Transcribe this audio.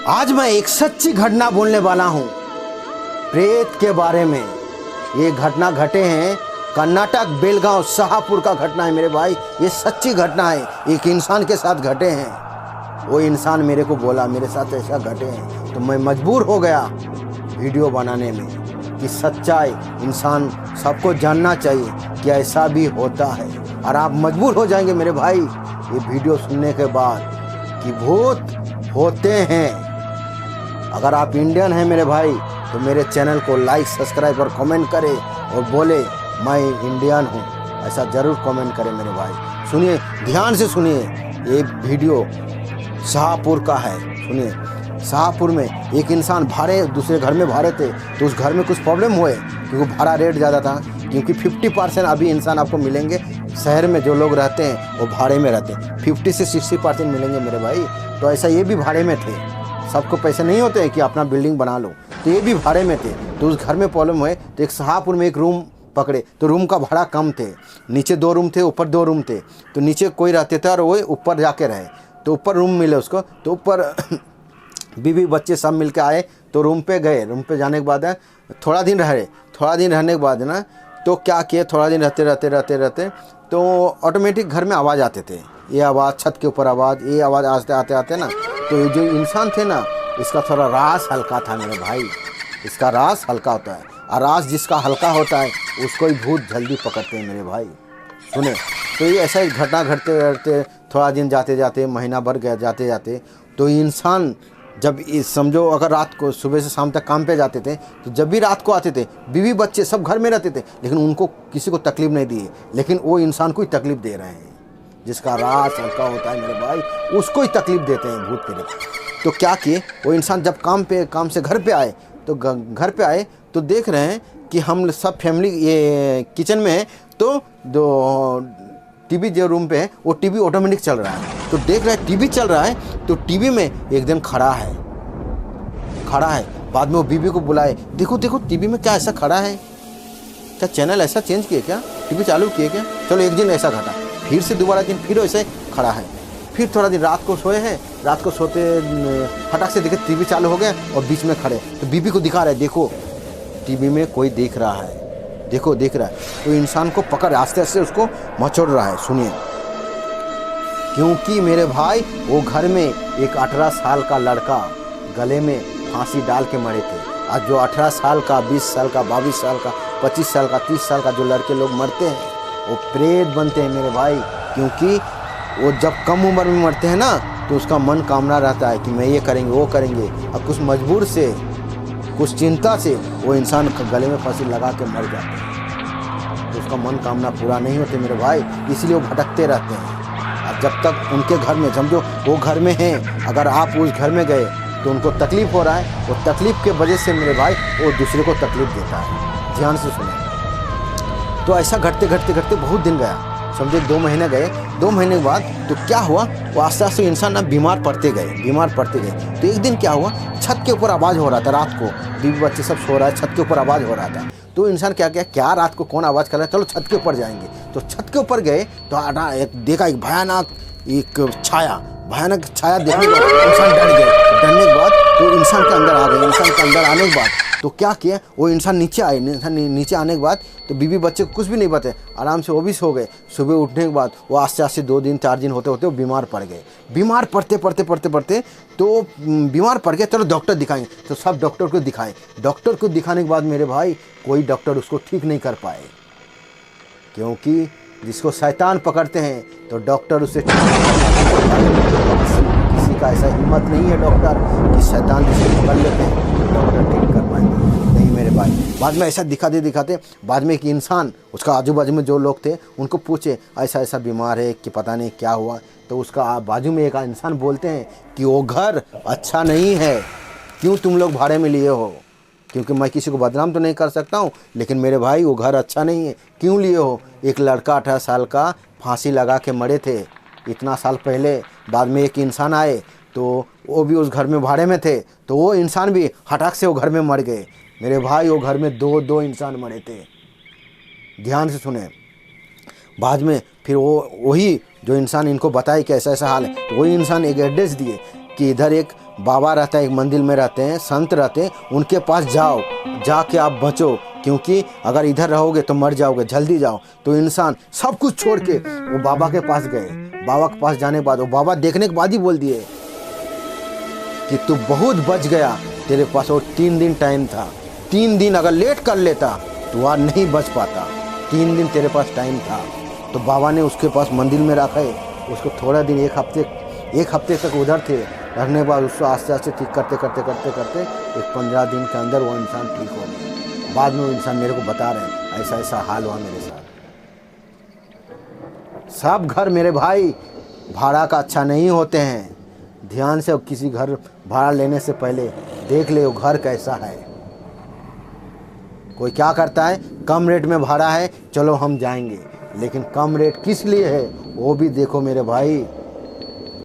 आज मैं एक सच्ची घटना बोलने वाला हूँ प्रेत के बारे में। ये घटना घटे हैं कर्नाटक बेलगांव शाहपुर का घटना है मेरे भाई। ये सच्ची घटना है, एक इंसान के साथ घटे हैं। वो इंसान मेरे को बोला मेरे साथ ऐसा घटे हैं, तो मैं मजबूर हो गया वीडियो बनाने में कि सच्चाई इंसान सबको जानना चाहिए कि ऐसा भी होता है। और आप मजबूर हो जाएंगे मेरे भाई ये वीडियो सुनने के बाद कि भूत होते हैं। अगर आप इंडियन हैं मेरे भाई तो मेरे चैनल को लाइक सब्सक्राइब और कमेंट करें और बोले मैं इंडियन हूँ, ऐसा ज़रूर कमेंट करें मेरे भाई। सुनिए, ध्यान से सुनिए, ये वीडियो शाहपुर का है। सुनिए, शाहपुर में एक इंसान भाड़े दूसरे घर में भाड़े थे, तो उस घर में कुछ प्रॉब्लम हुए क्योंकि भाड़ा रेट ज़्यादा था। क्योंकि 50% अभी इंसान आपको मिलेंगे शहर में जो लोग रहते हैं वो भाड़े में रहते हैं, 50 से 60% मिलेंगे मेरे भाई। तो ऐसा ये भी भाड़े में थे, सबको पैसे नहीं होते हैं कि अपना बिल्डिंग बना लो, तो ये भी भाड़े में थे। तो उस घर में प्रॉब्लम हुए तो एक शाहपुर में एक रूम पकड़े, तो रूम का भाड़ा कम थे, नीचे 2 रूम थे ऊपर 2 रूम थे। तो नीचे कोई रहते थे और वो ऊपर जाके रहे, तो ऊपर रूम मिले उसको। तो ऊपर बीवी बच्चे सब मिल के आए, तो रूम पे गए। रूम पे जाने के बाद थोड़ा दिन रहने के बाद ना, तो क्या किए, थोड़ा दिन रहते तो ऑटोमेटिक घर में आवाज़ आते थे। ये आवाज़, छत के ऊपर आवाज़, ये आवाज़ आते ना, तो ये जो इंसान थे ना, इसका थोड़ा रास हल्का था मेरे भाई। इसका रास हल्का होता है, और रास जिसका हल्का होता है उसको ही भूत जल्दी पकड़ते हैं मेरे भाई। सुने, तो ये ऐसा ही घटना घटते थोड़ा दिन जाते महीना भर गया जाते, तो इंसान जब समझो अगर रात को सुबह से शाम तक काम पे जाते थे, तो जब भी रात को आते थे बीवी बच्चे सब घर में रहते थे, लेकिन उनको किसी को तकलीफ नहीं दी, लेकिन वो इंसान को ही तकलीफ दे रहे हैं। जिसका रास हल्का होता है मेरे भाई उसको ही तकलीफ देते हैं भूत प्रेत। तो क्या किए, वो इंसान जब काम से घर पे आए, तो देख रहे हैं कि हम सब फैमिली ये किचन में है, तो टीवी जो रूम पे है वो टीवी ऑटोमेटिक चल रहा है। तो देख रहे हैं टीवी चल रहा है, तो टीवी में एक दिन खड़ा है। बाद में वो बीवी को बुलाए, देखो टीवी में क्या ऐसा खड़ा है, क्या चैनल ऐसा चेंज किए, क्या टीवी चालू किए क्या। चलो एक दिन ऐसा घटा, फिर से दोबारा दिन फिर ऐसे खड़ा है। फिर थोड़ा दिन रात को सोए हैं, रात को सोते फटाक से देखे टीवी चालू हो गया और बीच में खड़े, तो बीवी को दिखा रहे, देखो टीवी में कोई देख रहा है, देख रहा है। तो इंसान को पकड़ आस्ते आस्ते उसको मचोड़ रहा है। सुनिए, क्योंकि मेरे भाई वो घर में एक 18 साल का लड़का गले में फांसी डाल के मरे थे। आज जो 18 साल का, 20 साल का, 22 साल का, 25 साल का, 30 साल का जो लड़के लोग मरते हैं वो प्रेत बनते हैं मेरे भाई। क्योंकि वो जब कम उम्र में मरते हैं ना, तो उसका मन कामना रहता है कि मैं ये करेंगे वो करेंगे, और कुछ मजबूर से, कुछ चिंता से वो इंसान गले में फांसी लगा के मर जाते हैं। तो उसका मन कामना पूरा नहीं होते मेरे भाई, इसलिए वो भटकते रहते हैं। और जब तक उनके घर में, समझो वो घर में हैं, अगर आप उस घर में गए तो उनको तकलीफ़ हो रहा है, वो तकलीफ़ के वजह से मेरे भाई वो दूसरे को तकलीफ़ देता है। ध्यान से सुने। तो ऐसा घटते बहुत दिन गया, समझे 2 महीने गए। 2 महीने के बाद तो क्या हुआ, वो आस्ते आस्ते इंसान ना बीमार पड़ते गए। तो एक दिन क्या हुआ, छत के ऊपर आवाज़ हो रहा था। रात को बीवी बच्चे सब सो रहा है, छत के ऊपर आवाज़ हो रहा था। तो इंसान क्या रात को कौन आवाज़ कर रहा है, चलो छत के ऊपर जाएंगे। तो छत के ऊपर गए तो देखा एक भयानक छाया देखने के बाद इंसान डर गए। डरने के बाद तो इंसान के अंदर आ गए। इंसान के अंदर आने के बाद तो क्या किया, वो इंसान नीचे आए। नीचे आने के बाद तो बीवी बच्चे कुछ भी नहीं बताए, आराम से वो भी सो गए। सुबह उठने के बाद वो आस्ते 2 दिन 4 दिन होते वो बीमार पड़ गए। बीमार पड़ते तो बीमार पड़ गए, चलो डॉक्टर दिखाएंगे। तो सब डॉक्टर को दिखाए। डॉक्टर को दिखाने के बाद मेरे भाई कोई डॉक्टर उसको ठीक नहीं कर पाए, क्योंकि जिसको शैतान पकड़ते हैं तो डॉक्टर उसे किसी का ऐसा हिम्मत नहीं है डॉक्टर कि शैतान जिसे पकड़ लेते हैं डॉक्टर ठीक कर पाएंगे, नहीं मेरे भाई। बाद में ऐसा दिखाते बाद में एक इंसान, उसका आजू बाजू में जो लोग थे उनको पूछे ऐसा बीमार है कि पता नहीं क्या हुआ। तो उसका बाजू में एक इंसान बोलते हैं कि वो घर अच्छा नहीं है, क्यों तुम लोग भाड़े में लिए हो। क्योंकि मैं किसी को बदनाम तो नहीं कर सकता हूँ, लेकिन मेरे भाई वो घर अच्छा नहीं है, क्यों लिए हो। एक लड़का 18 साल का फांसी लगा के मरे थे इतना साल पहले। बाद में एक इंसान आए तो वो भी उस घर में भाड़े में थे, तो वो इंसान भी हठाक से वो घर में मर गए मेरे भाई। वो घर में 2 इंसान मरे थे। ध्यान से सुने। बाद में फिर वही जो इंसान इनको बताए कि ऐसा हाल है, तो वही इंसान एक एड्रेस दिए कि इधर एक बाबा रहता है, एक मंदिर में रहते हैं, संत रहते हैं, उनके पास जाओ, जाके आप बचो, क्योंकि अगर इधर रहोगे तो मर जाओगे, जल्दी जाओ। तो इंसान सब कुछ छोड़ के वो बाबा के पास गए। बाबा के पास जाने के बाद वो बाबा देखने के बाद ही बोल दिए कि तू बहुत बच गया, तेरे पास और 3 दिन टाइम था, 3 दिन अगर लेट कर लेता तो आज नहीं बच पाता, 3 दिन तेरे पास टाइम था। तो बाबा ने उसके पास मंदिर में रखा है, उसको थोड़ा दिन 1 हफ्ते तक उधर थे, रखने के बाद उसको आस्ते आस्ते ठीक करते करते करते करते एक 15 दिन के अंदर वो इंसान ठीक हो गया। बाद में वो इंसान मेरे को बता रहे हैं ऐसा ऐसा हाल हुआ मेरे साथ। सब घर मेरे भाई भाड़ा का अच्छा नहीं होते हैं। ध्यान से किसी घर भाड़ा लेने से पहले देख ले वो घर कैसा है। कोई क्या करता है, कम रेट में भाड़ा है, चलो हम जाएंगे, लेकिन कम रेट किस लिए है वो भी देखो मेरे भाई।